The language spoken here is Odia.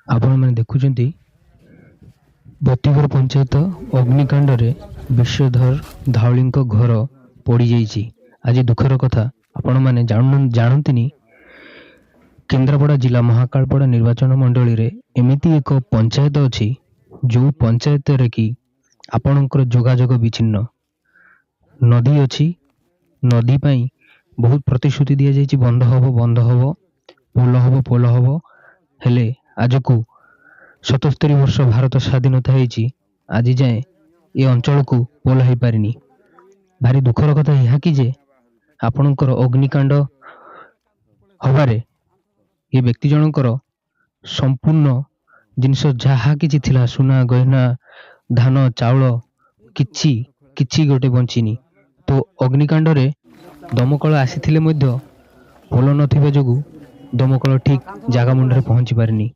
ଆପଣମାନେ ଦେଖୁଛନ୍ତି ବତିଘର ପଞ୍ଚାୟତ ଅଗ୍ନିକାଣ୍ଡରେ ବିଶ୍ୱଧର ଧଉଳିଙ୍କ ଘର ପୋଡ଼ିଯାଇଛି। ଆଜି ଦୁଃଖର କଥା, ଆପଣମାନେ ଜାଣନ୍ତିନି କେନ୍ଦ୍ରାପଡ଼ା ଜିଲ୍ଲା ମହାକାଳପଡ଼ା ନିର୍ବାଚନ ମଣ୍ଡଳୀରେ ଏମିତି ଏକ ପଞ୍ଚାୟତ ଅଛି ଯେଉଁ ପଞ୍ଚାୟତରେ କି ଆପଣଙ୍କର ଯୋଗାଯୋଗ ବିଚ୍ଛିନ୍ନ। ନଦୀ ଅଛି, ନଦୀ ପାଇଁ ବହୁତ ପ୍ରତିଶ୍ରୁତି ଦିଆଯାଇଛି, ବନ୍ଧ ହବ, ପୋଲ ହବ, ହେଲେ ଆଜକୁ 77 ବର୍ଷ ଭାରତ ସ୍ୱାଧୀନତା ହେଇଛି, ଆଜି ଯାଏଁ ଏ ଅଞ୍ଚଳକୁ ପୋଲ ହେଇପାରିନି। ଭାରି ଦୁଃଖର କଥା ଏହା କି ଯେ ଆପଣଙ୍କର ଅଗ୍ନିକାଣ୍ଡ ହବାରେ ଏ ବ୍ୟକ୍ତି ଜଣଙ୍କର ସମ୍ପୂର୍ଣ୍ଣ ଜିନିଷ ଯାହା କିଛି ଥିଲା, ସୁନା ଗହନା ଧାନ ଚାଉଳ କିଛି ଗୋଟେ ବଞ୍ଚିନି। ତ ଅଗ୍ନିକାଣ୍ଡରେ ଦମକଳ ଆସିଥିଲେ ମଧ୍ୟ ପୋଲ ନଥିବା ଯୋଗୁଁ ଦମକଳ ଠିକ୍ ଜାଗା ମୁଣ୍ଡରେ ପହଞ୍ଚି ପାରିନି।